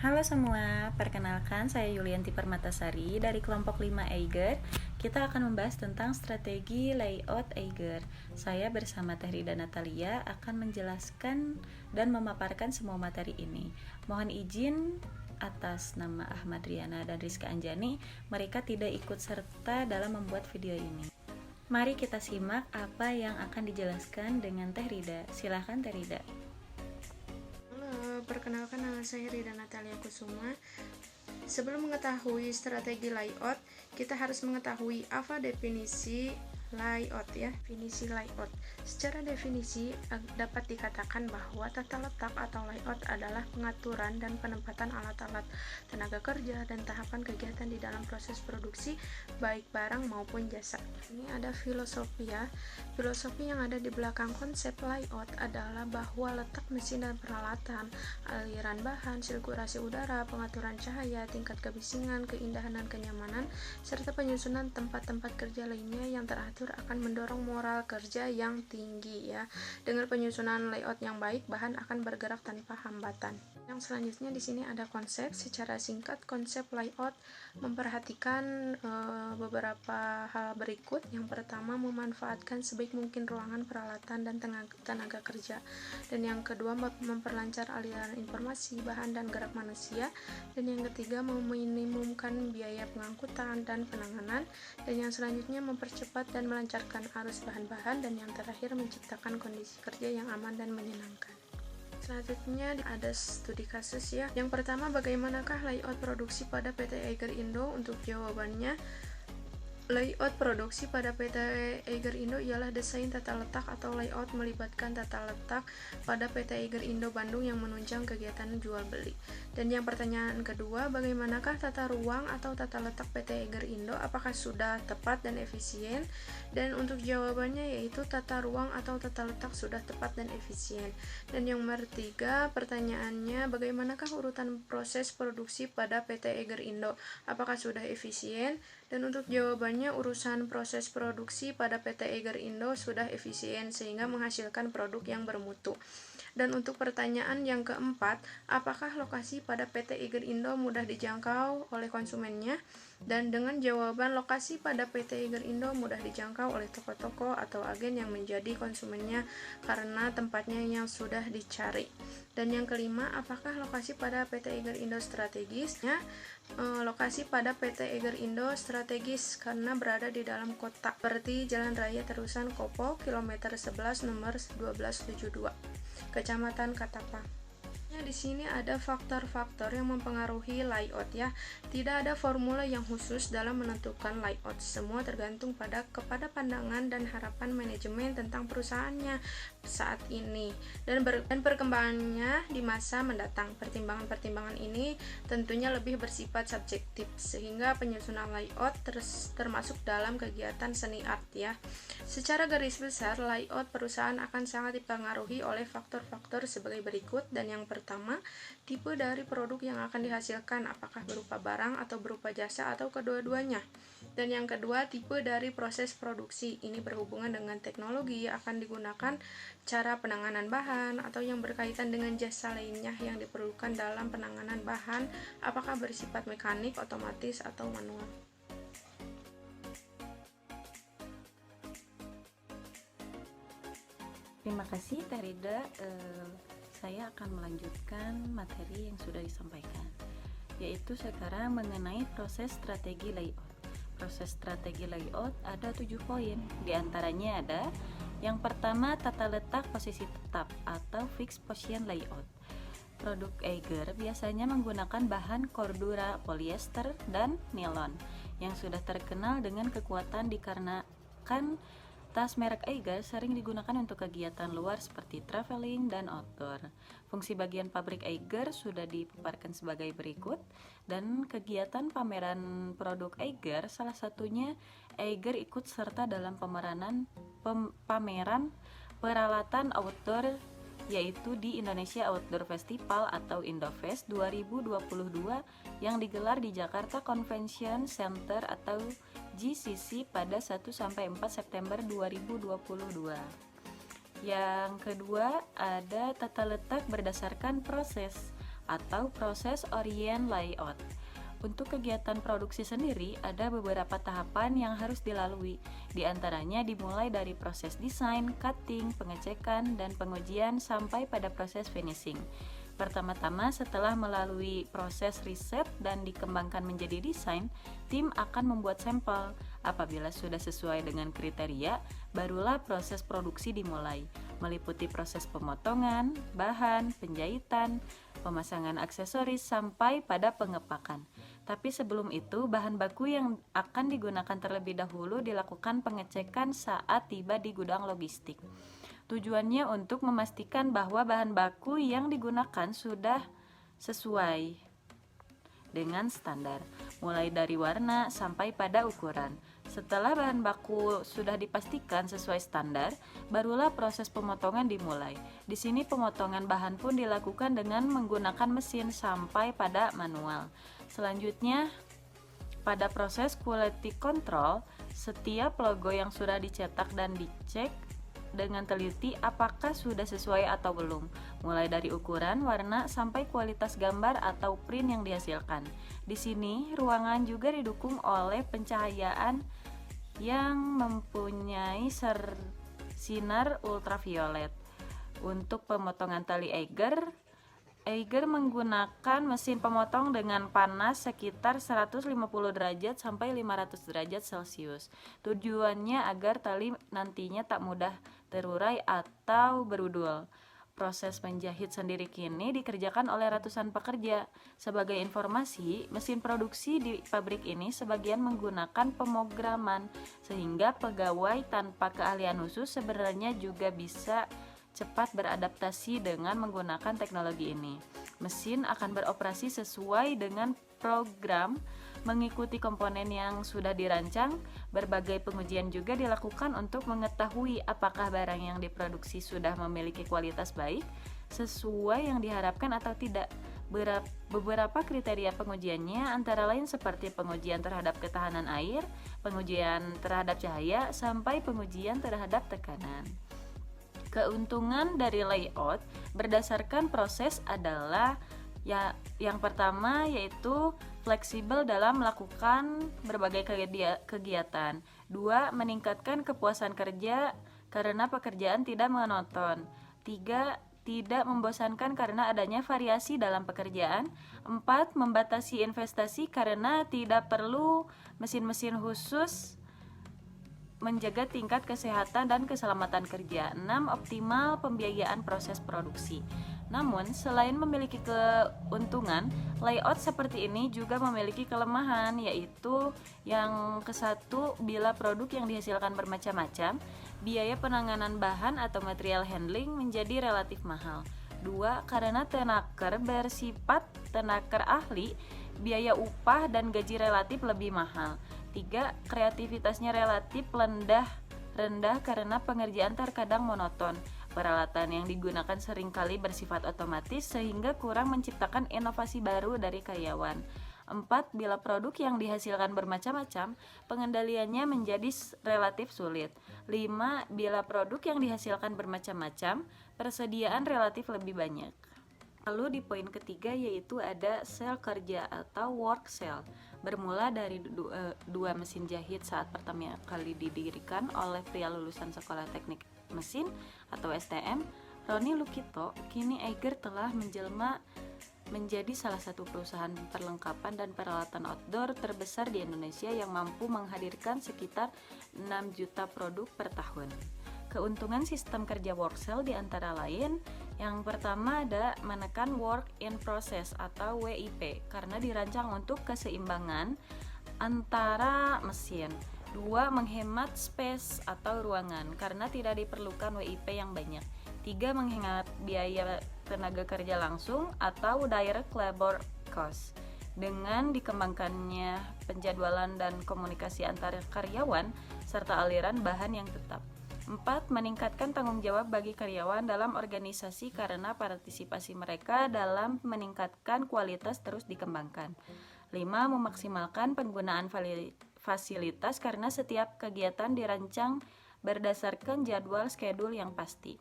Halo semua, perkenalkan saya Yulianti Permatasari dari kelompok 5 Eiger. Kita akan membahas tentang strategi layout Eiger. Saya bersama Teh Rida Natalia akan menjelaskan dan memaparkan semua materi ini. Mohon izin atas nama Ahmad Riana dan Rizka Anjani, mereka tidak ikut serta dalam membuat video ini. Mari kita simak apa yang akan dijelaskan dengan Teh Rida. Silahkan Teh Rida. Perkenalkan, nama saya Rida Natalia Kusuma. Sebelum mengetahui strategi layout, kita harus mengetahui apa definisi layout ya. Definisi layout. Secara definisi dapat dikatakan bahwa tata letak atau layout adalah pengaturan dan penempatan alat-alat, tenaga kerja, dan tahapan kegiatan di dalam proses produksi baik barang maupun jasa. Ini ada filosofi ya. Filosofi yang ada di belakang konsep layout adalah bahwa letak mesin dan peralatan, aliran bahan, sirkulasi udara, pengaturan cahaya, tingkat kebisingan, keindahan dan kenyamanan, serta penyusunan tempat-tempat kerja lainnya yang teratur akan mendorong moral kerja yang tinggi ya. Dengan penyusunan layout yang baik, bahan akan bergerak tanpa hambatan. Yang selanjutnya di sini ada konsep. Secara singkat, konsep layout memperhatikan beberapa hal berikut. Yang pertama, memanfaatkan sebaik mungkin ruangan, peralatan, dan tenaga kerja. Dan yang kedua, memperlancar aliran informasi, bahan, dan gerak manusia. Dan yang ketiga, meminimumkan biaya pengangkutan dan penanganan. Dan yang selanjutnya, mempercepat dan melancarkan arus bahan-bahan. Dan yang terakhir, menciptakan kondisi kerja yang aman dan menyenangkan. Selanjutnya ada studi kasus ya. Yang pertama, bagaimanakah layout produksi pada PT Eiger Indo? Untuk jawabannya, layout produksi pada PT Eiger Indo ialah desain tata letak atau layout melibatkan tata letak pada PT Eiger Indo Bandung yang menunjang kegiatan jual beli. Dan yang pertanyaan kedua, bagaimanakah tata ruang atau tata letak PT Eiger Indo? Apakah sudah tepat dan efisien? Dan untuk jawabannya yaitu tata ruang atau tata letak sudah tepat dan efisien. Dan yang ketiga, pertanyaannya, bagaimanakah urutan proses produksi pada PT Eiger Indo? Apakah sudah efisien? Dan untuk jawabannya, urusan proses produksi pada PT Eiger Indo sudah efisien sehingga menghasilkan produk yang bermutu. Dan untuk pertanyaan yang keempat, apakah lokasi pada PT Eiger Indo mudah dijangkau oleh konsumennya? Dan dengan jawaban lokasi pada PT Eiger Indo mudah dijangkau oleh toko-toko atau agen yang menjadi konsumennya karena tempatnya yang sudah dicari. Dan yang kelima, apakah lokasi pada PT Eiger Indo strategis? Lokasi pada PT Eiger Indo strategis karena berada di dalam kota, seperti Jalan Raya Terusan Kopo, kilometer 11 nomor 1272, Kecamatan Katapang. Di sini ada faktor-faktor yang mempengaruhi layout ya. Tidak ada formula yang khusus dalam menentukan layout. Semua tergantung kepada pandangan dan harapan manajemen tentang perusahaannya saat ini dan perkembangannya di masa mendatang. Pertimbangan-pertimbangan ini tentunya lebih bersifat subjektif sehingga penyusunan layout termasuk dalam kegiatan seni art ya. Secara garis besar, layout perusahaan akan sangat dipengaruhi oleh faktor-faktor sebagai berikut. Dan yang pertama, tipe dari produk yang akan dihasilkan, apakah berupa barang atau berupa jasa atau kedua-duanya. Dan yang kedua, tipe dari proses produksi. Ini berhubungan dengan teknologi akan digunakan, cara penanganan bahan, atau yang berkaitan dengan jasa lainnya yang diperlukan dalam penanganan bahan, apakah bersifat mekanik, otomatis, atau manual. Terima kasih Teh Rida. Saya akan melanjutkan materi yang sudah disampaikan, yaitu sekarang mengenai proses strategi layout. Proses strategi layout ada 7 poin. Di antaranya ada yang pertama, tata letak posisi tetap atau fixed position layout. Produk Eiger biasanya menggunakan bahan cordura, polyester, dan nilon yang sudah terkenal dengan kekuatan dikarenakan tas merek Eiger sering digunakan untuk kegiatan luar seperti traveling dan outdoor. Fungsi bagian pabrik Eiger sudah dipaparkan sebagai berikut, dan kegiatan pameran produk Eiger salah satunya Eiger ikut serta dalam pameran peralatan outdoor, yaitu di Indonesia Outdoor Festival atau Indofest 2022 yang digelar di Jakarta Convention Center atau GCC pada 1-4 September 2022. Yang kedua ada tata letak berdasarkan proses. atau proses orient layout. Untuk kegiatan produksi sendiri, ada beberapa tahapan yang harus dilalui. Di antaranya dimulai dari proses desain, cutting, pengecekan, dan pengujian sampai pada proses finishing. Pertama-tama, setelah melalui proses riset dan dikembangkan menjadi desain, tim akan membuat sampel. Apabila sudah sesuai dengan kriteria, barulah proses produksi dimulai, meliputi proses pemotongan, bahan, penjahitan, pemasangan aksesoris, sampai pada pengepakan. Tapi sebelum itu, bahan baku yang akan digunakan terlebih dahulu dilakukan pengecekan saat tiba di gudang logistik. Tujuannya untuk memastikan bahwa bahan baku yang digunakan sudah sesuai dengan standar, mulai dari warna sampai pada ukuran. Setelah bahan baku sudah dipastikan sesuai standar, barulah proses pemotongan dimulai. Di sini pemotongan bahan pun dilakukan dengan menggunakan mesin sampai pada manual. Selanjutnya, pada proses quality control, setiap logo yang sudah dicetak dan dicek dengan teliti apakah sudah sesuai atau belum, mulai dari ukuran, warna, sampai kualitas gambar atau print yang dihasilkan. Di sini, ruangan juga didukung oleh pencahayaan yang mempunyai sinar ultraviolet. Untuk pemotongan tali Eiger menggunakan mesin pemotong dengan panas sekitar 150 derajat sampai 500 derajat Celcius. Tujuannya agar tali nantinya tak mudah terurai atau berudul. Proses menjahit sendiri kini dikerjakan oleh ratusan pekerja. Sebagai informasi, mesin produksi di pabrik ini sebagian menggunakan pemrograman, sehingga pegawai tanpa keahlian khusus sebenarnya juga bisa cepat beradaptasi dengan menggunakan teknologi ini. Mesin akan beroperasi sesuai dengan program, mengikuti komponen yang sudah dirancang. Berbagai pengujian juga dilakukan untuk mengetahui apakah barang yang diproduksi sudah memiliki kualitas baik, sesuai yang diharapkan atau tidak. Beberapa kriteria pengujiannya antara lain seperti pengujian terhadap ketahanan air, pengujian terhadap cahaya, sampai pengujian terhadap tekanan. Keuntungan dari layout berdasarkan proses adalah yang pertama yaitu fleksibel dalam melakukan berbagai kegiatan. 2. Meningkatkan kepuasan kerja karena pekerjaan tidak monoton. 3. Tidak membosankan karena adanya variasi dalam pekerjaan. 4. Membatasi investasi karena tidak perlu mesin-mesin khusus menjaga tingkat kesehatan dan keselamatan kerja. 6. Optimal pembiayaan proses produksi. Namun, selain memiliki keuntungan, layout seperti ini juga memiliki kelemahan, yaitu yang ke-1, bila produk yang dihasilkan bermacam-macam, biaya penanganan bahan atau material handling menjadi relatif mahal. 2. Karena tenaker bersifat tenaker ahli, biaya upah dan gaji relatif lebih mahal. 3. Kreativitasnya relatif rendah karena pengerjaan terkadang monoton. Peralatan yang digunakan seringkali bersifat otomatis sehingga kurang menciptakan inovasi baru dari karyawan. 4. Bila produk yang dihasilkan bermacam-macam, pengendaliannya menjadi relatif sulit. 5. Bila produk yang dihasilkan bermacam-macam, persediaan relatif lebih banyak. Lalu di poin ketiga yaitu ada sel kerja atau work cell. Bermula dari dua mesin jahit saat pertama kali didirikan oleh pria lulusan Sekolah Teknik Mesin atau STM, Roni Lukito, kini Eiger telah menjelma menjadi salah satu perusahaan perlengkapan dan peralatan outdoor terbesar di Indonesia yang mampu menghadirkan sekitar 6 juta produk per tahun. Keuntungan sistem kerja work cell diantara lain, yang pertama ada menekan work in process atau WIP karena dirancang untuk keseimbangan antara mesin. 2. Menghemat space atau ruangan karena tidak diperlukan WIP yang banyak. 3. Menghemat biaya tenaga kerja langsung atau direct labor cost dengan dikembangkannya penjadwalan dan komunikasi antara karyawan serta aliran bahan yang tetap. 4. Meningkatkan tanggung jawab bagi karyawan dalam organisasi karena partisipasi mereka dalam meningkatkan kualitas terus dikembangkan. 5. Memaksimalkan penggunaan fasilitas karena setiap kegiatan dirancang berdasarkan jadwal schedule yang pasti.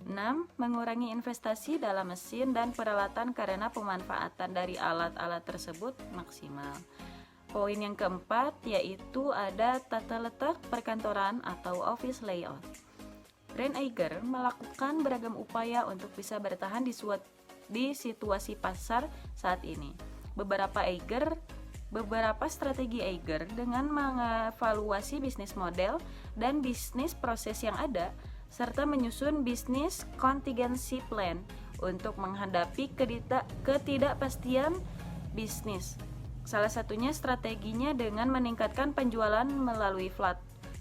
6. Mengurangi investasi dalam mesin dan peralatan karena pemanfaatan dari alat-alat tersebut maksimal. Poin yang keempat yaitu ada tata letak perkantoran atau office layout. Brand Eiger melakukan beragam upaya untuk bisa bertahan di situasi pasar saat ini. Beberapa strategi Eiger dengan mengevaluasi bisnis model dan bisnis proses yang ada, serta menyusun bisnis contingency plan untuk menghadapi ketidakpastian bisnis. Salah satunya strateginya dengan meningkatkan penjualan melalui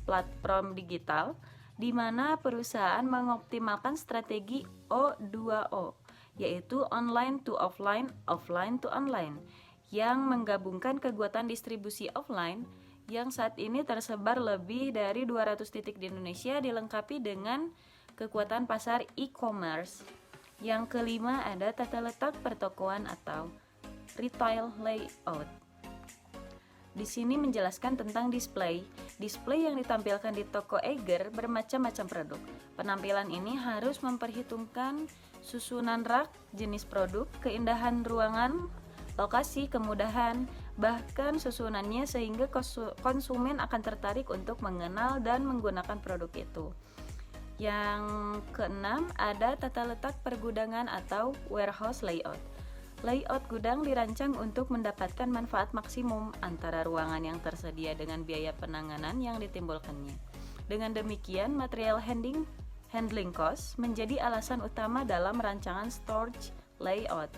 platform digital, di mana perusahaan mengoptimalkan strategi O2O, yaitu online to offline, offline to online, yang menggabungkan kekuatan distribusi offline yang saat ini tersebar lebih dari 200 titik di Indonesia, dilengkapi dengan kekuatan pasar e-commerce. Yang kelima ada tata letak pertokoan atau retail layout. Di sini menjelaskan tentang display. Display yang ditampilkan di toko Eiger bermacam-macam produk. Penampilan ini harus memperhitungkan susunan rak, jenis produk, keindahan ruangan, lokasi, kemudahan, bahkan susunannya sehingga konsumen akan tertarik untuk mengenal dan menggunakan produk itu. Yang keenam ada tata letak pergudangan atau warehouse layout. Layout gudang dirancang untuk mendapatkan manfaat maksimum antara ruangan yang tersedia dengan biaya penanganan yang ditimbulkannya. Dengan demikian, material handling cost menjadi alasan utama dalam rancangan storage layout.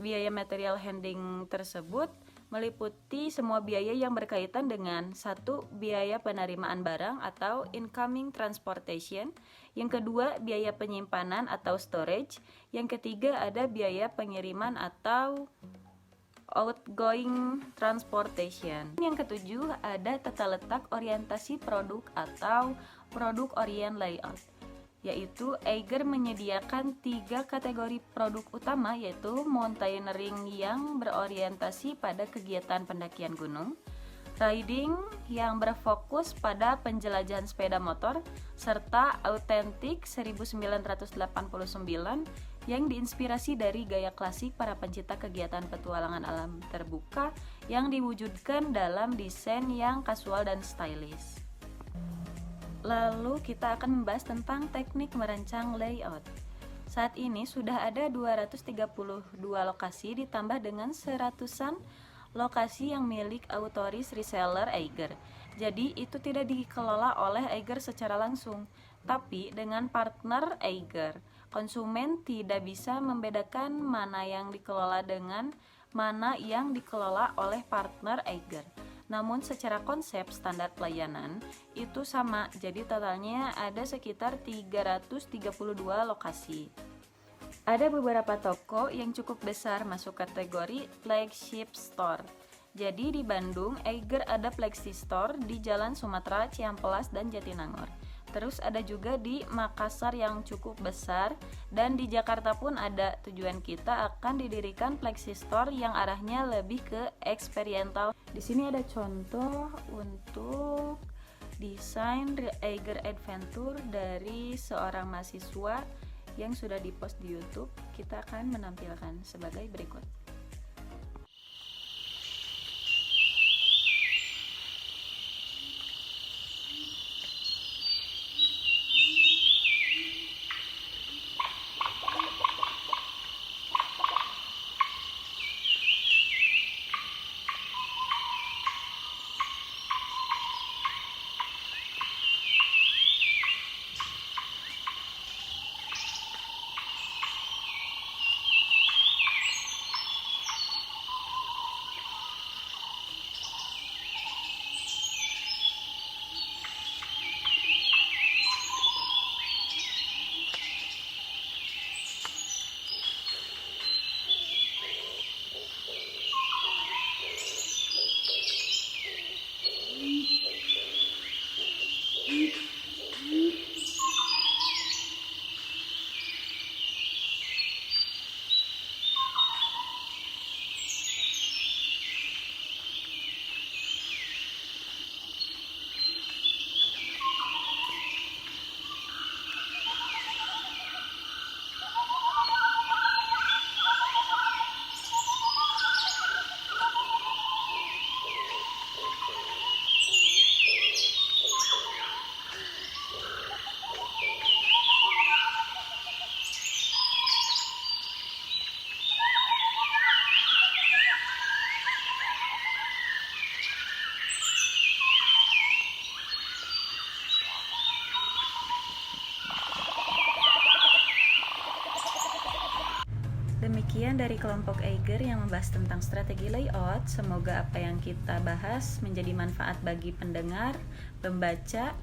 Biaya material handling tersebut meliputi semua biaya yang berkaitan dengan 1. Biaya penerimaan barang atau incoming transportation, yang kedua biaya penyimpanan atau storage, yang ketiga ada biaya pengiriman atau outgoing transportation, yang ketujuh ada tata letak orientasi produk atau produk orient layout, yaitu Eiger menyediakan 3 kategori produk utama, yaitu mountaineering yang berorientasi pada kegiatan pendakian gunung, riding yang berfokus pada penjelajahan sepeda motor, serta Authentic 1989 yang diinspirasi dari gaya klasik para pencinta kegiatan petualangan alam terbuka yang diwujudkan dalam desain yang kasual dan stylish. Lalu kita akan membahas tentang teknik merancang layout. Saat ini sudah ada 232 lokasi ditambah dengan 100-an lokasi yang milik authorized reseller Eiger. Jadi itu tidak dikelola oleh Eiger secara langsung, tapi dengan partner Eiger. Konsumen tidak bisa membedakan mana yang dikelola dengan mana yang dikelola oleh partner Eiger. Namun secara konsep standar pelayanan itu sama, jadi totalnya ada sekitar 332 lokasi. Ada beberapa toko yang cukup besar masuk kategori flagship store. Jadi di Bandung, Eiger ada flagship store di Jalan Sumatera, Cihampelas, dan Jatinangor. Terus ada juga di Makassar yang cukup besar, dan di Jakarta pun ada. Tujuan kita akan didirikan flagship store yang arahnya lebih ke experiential. Di sini ada contoh untuk desain Eiger Adventure dari seorang mahasiswa yang sudah dipost di YouTube. Kita akan menampilkan sebagai berikut. Demikian dari kelompok Eiger yang membahas tentang strategi layout. Semoga apa yang kita bahas menjadi manfaat bagi pendengar, pembaca,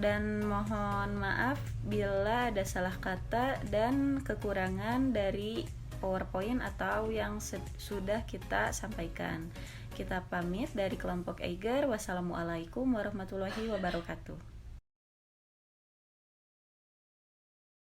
dan mohon maaf bila ada salah kata dan kekurangan dari PowerPoint atau yang sudah kita sampaikan. Kita pamit dari kelompok Eiger. Wassalamualaikum warahmatullahi wabarakatuh.